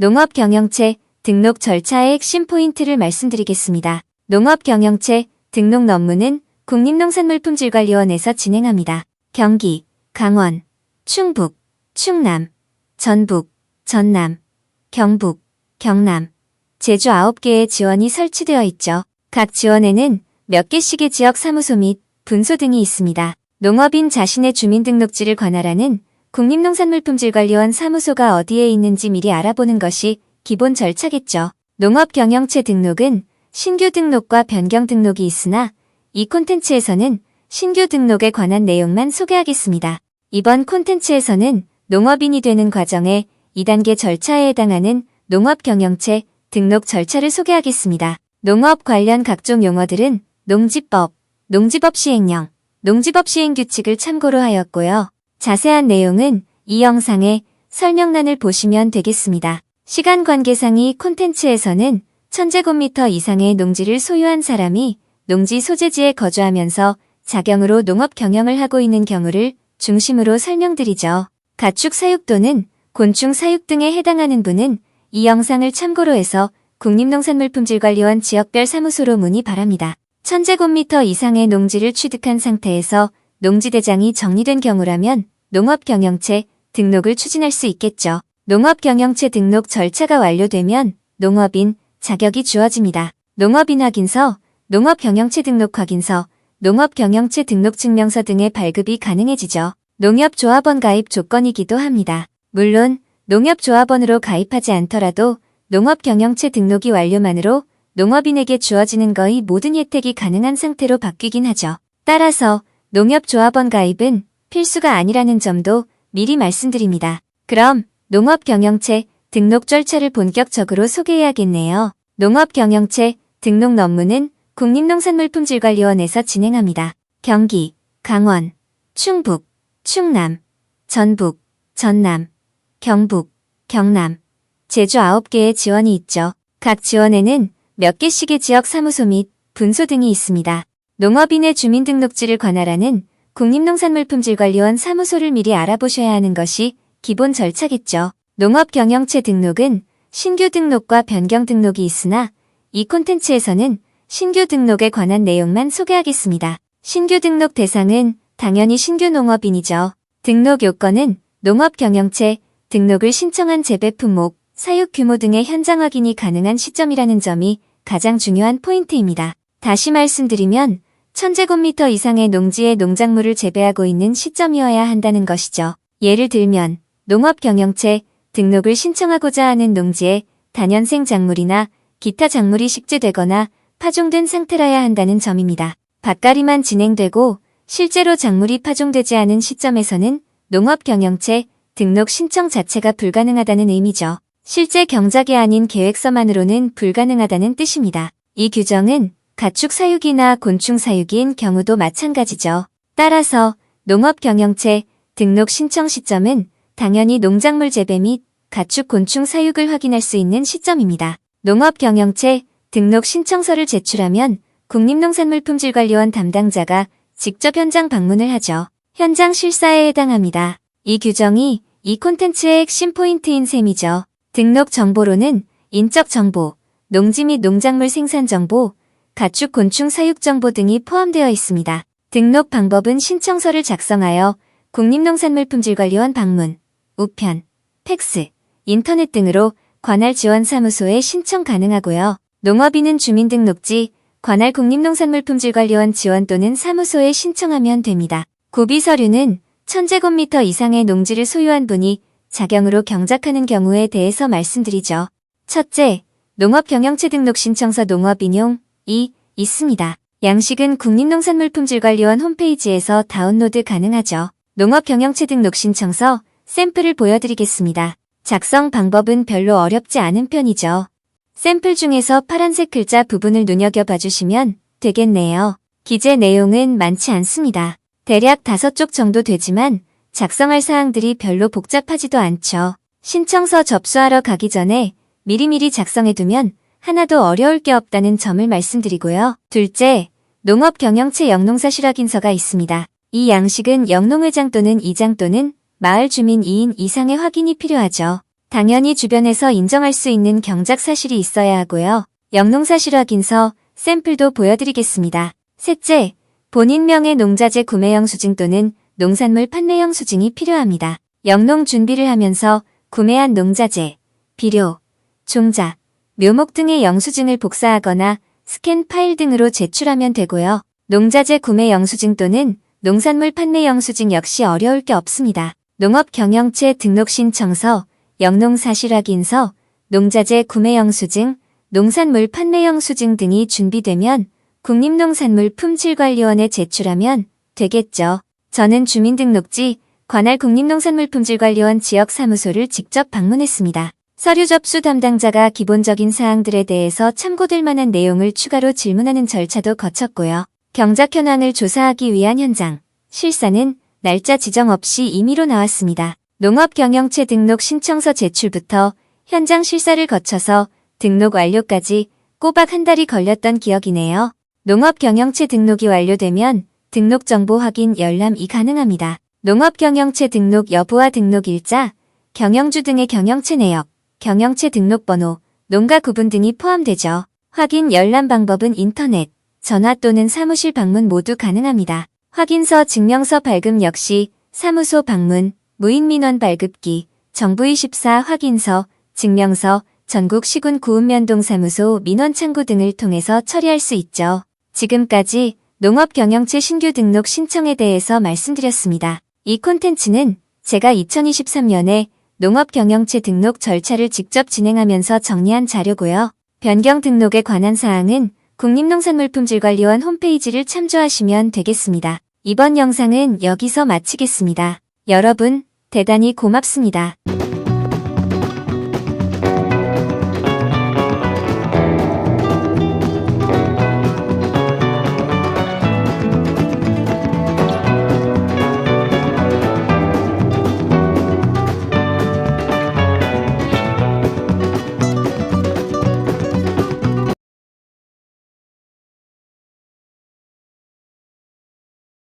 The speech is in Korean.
농업경영체 등록 절차의 핵심 포인트를 말씀드리겠습니다. 농업경영체 등록 업무는 국립농산물품질관리원에서 진행합니다. 경기, 강원, 충북, 충남, 전북, 전남, 경북, 경남, 제주 9개의 지원이 설치되어 있죠. 각 지원에는 몇 개씩의 지역 사무소 및 분소 등이 있습니다. 농업인 자신의 주민등록지를 관할하는 국립농산물품질관리원 사무소가 어디에 있는지 미리 알아보는 것이 기본 절차겠죠. 농업경영체 등록은 신규 등록과 변경 등록이 있으나 이 콘텐츠에서는 신규 등록에 관한 내용만 소개하겠습니다. 이번 콘텐츠에서는 농업인이 되는 과정의 2단계 절차에 해당하는 농업경영체 등록 절차를 소개하겠습니다. 농업 관련 각종 용어들은 농지법, 농지법 시행령, 농지법 시행규칙을 참고로 하였고요. 자세한 내용은 이 영상의 설명란을 보시면 되겠습니다. 시간 관계상 이 콘텐츠에서는 1000제곱미터 이상의 농지를 소유한 사람이 농지 소재지에 거주하면서 자경으로 농업 경영을 하고 있는 경우를 중심으로 설명드리죠. 가축 사육 또는 곤충 사육 등에 해당하는 분은 이 영상을 참고로 해서 국립농산물품질관리원 지역별 사무소로 문의 바랍니다. 1000제곱미터 이상의 농지를 취득한 상태에서 농지대장이 정리된 경우라면 농업경영체 등록을 추진할 수 있겠죠. 농업경영체 등록 절차가 완료되면 농업인 자격이 주어집니다. 농업인 확인서, 농업경영체 등록 확인서, 농업경영체 등록증명서 등의 발급이 가능해지죠. 농협조합원 가입 조건이기도 합니다. 물론 농협조합원으로 가입하지 않더라도 농업경영체 등록이 완료만으로 농업인에게 주어지는 거의 모든 혜택이 가능한 상태로 바뀌긴 하죠. 따라서 농협조합원 가입은 필수가 아니라는 점도 미리 말씀드립니다. 그럼 농업경영체 등록 절차를 본격적으로 소개해야겠네요. 농업경영체 등록 업무는 국립농산물품질관리원에서 진행합니다. 경기, 강원, 충북, 충남, 전북, 전남, 경북, 경남, 제주 9개의 지원이 있죠. 각 지원에는 몇 개씩의 지역 사무소 및 분소 등이 있습니다. 농업인의 주민등록지를 관할하는 국립농산물품질관리원 사무소를 미리 알아보셔야 하는 것이 기본 절차겠죠. 농업경영체 등록은 신규 등록과 변경 등록이 있으나 이 콘텐츠에서는 신규 등록에 관한 내용만 소개하겠습니다. 신규 등록 대상은 당연히 신규 농업인이죠. 등록 요건은 농업경영체 등록을 신청한 재배 품목, 사육 규모 등의 현장 확인이 가능한 시점이라는 점이 가장 중요한 포인트입니다. 다시 말씀드리면 1000제곱미터 이상의 농지에 농작물을 재배하고 있는 시점이어야 한다는 것이죠. 예를 들면 농업경영체 등록을 신청하고자 하는 농지에 다년생 작물이나 기타 작물이 식재되거나 파종된 상태라야 한다는 점입니다. 밭갈이만 진행되고 실제로 작물이 파종되지 않은 시점에서는 농업경영체 등록 신청 자체가 불가능하다는 의미죠. 실제 경작이 아닌 계획서만으로는 불가능하다는 뜻입니다. 이 규정은 가축 사육이나 곤충 사육인 경우도 마찬가지죠. 따라서 농업경영체 등록 신청 시점은 당연히 농작물 재배 및 가축 곤충 사육을 확인할 수 있는 시점입니다. 농업경영체 등록 신청서를 제출하면 국립농산물품질관리원 담당자가 직접 현장 방문을 하죠. 현장 실사에 해당합니다. 이 규정이 이 콘텐츠의 핵심 포인트인 셈이죠. 등록 정보로는 인적 정보, 농지 및 농작물 생산 정보, 가축 곤충 사육 정보 등이 포함되어 있습니다. 등록 방법은 신청서를 작성하여 국립농산물품질관리원 방문, 우편, 팩스, 인터넷 등으로 관할 지원사무소에 신청 가능하고요. 농업인은 주민등록지, 관할 국립농산물품질관리원 지원 또는 사무소에 신청하면 됩니다. 구비서류는 1000제곱미터 이상의 농지를 소유한 분이 자경으로 경작하는 경우에 대해서 말씀드리죠. 첫째, 농업경영체 등록 신청서 농업인용이 있습니다. 양식은 국립농산물품질관리원 홈페이지에서 다운로드 가능하죠. 농업경영체 등록 신청서 샘플을 보여드리겠습니다. 작성 방법은 별로 어렵지 않은 편이죠. 샘플 중에서 파란색 글자 부분을 눈여겨봐 주시면 되겠네요. 기재 내용은 많지 않습니다. 대략 5쪽 정도 되지만 작성할 사항들이 별로 복잡하지도 않죠. 신청서 접수하러 가기 전에 미리미리 작성해두면 하나도 어려울 게 없다는 점을 말씀드리고요. 둘째, 농업경영체 영농사 실확인서가 있습니다. 이 양식은 영농회장 또는 이장 또는 마을 주민 2인 이상의 확인이 필요하죠. 당연히 주변에서 인정할 수 있는 경작 사실이 있어야 하고요. 영농사실 확인서, 샘플도 보여드리겠습니다. 셋째, 본인 명의 농자재 구매 영수증 또는 농산물 판매 영수증이 필요합니다. 영농 준비를 하면서 구매한 농자재, 비료, 종자, 묘목 등의 영수증을 복사하거나 스캔 파일 등으로 제출하면 되고요. 농자재 구매 영수증 또는 농산물 판매 영수증 역시 어려울 게 없습니다. 농업경영체 등록신청서, 영농사실확인서, 농자재 구매 영수증, 농산물 판매 영수증 등이 준비되면 국립농산물품질관리원에 제출하면 되겠죠. 저는 주민등록지, 관할 국립농산물품질관리원 지역사무소를 직접 방문했습니다. 서류 접수 담당자가 기본적인 사항들에 대해서 참고될 만한 내용을 추가로 질문하는 절차도 거쳤고요. 경작 현황을 조사하기 위한 현장, 실사는 날짜 지정 없이 임의로 나왔습니다. 농업경영체 등록 신청서 제출부터 현장 실사를 거쳐서 등록 완료까지 꼬박 한 달이 걸렸던 기억이네요. 농업경영체 등록이 완료되면 등록정보 확인 열람이 가능합니다. 농업경영체 등록 여부와 등록일자, 경영주 등의 경영체 내역, 경영체 등록번호, 농가 구분 등이 포함되죠. 확인 열람 방법은 인터넷, 전화 또는 사무실 방문 모두 가능합니다. 확인서, 증명서 발급 역시 사무소 방문, 무인민원 발급기, 정부24 확인서, 증명서, 전국 시군 구읍면동사무소 민원창구 등을 통해서 처리할 수 있죠. 지금까지 농업경영체 신규 등록 신청에 대해서 말씀드렸습니다. 이 콘텐츠는 제가 2023년에 농업경영체 등록 절차를 직접 진행하면서 정리한 자료고요. 변경 등록에 관한 사항은 국립농산물품질관리원 홈페이지를 참조하시면 되겠습니다. 이번 영상은 여기서 마치겠습니다. 여러분, 대단히 고맙습니다.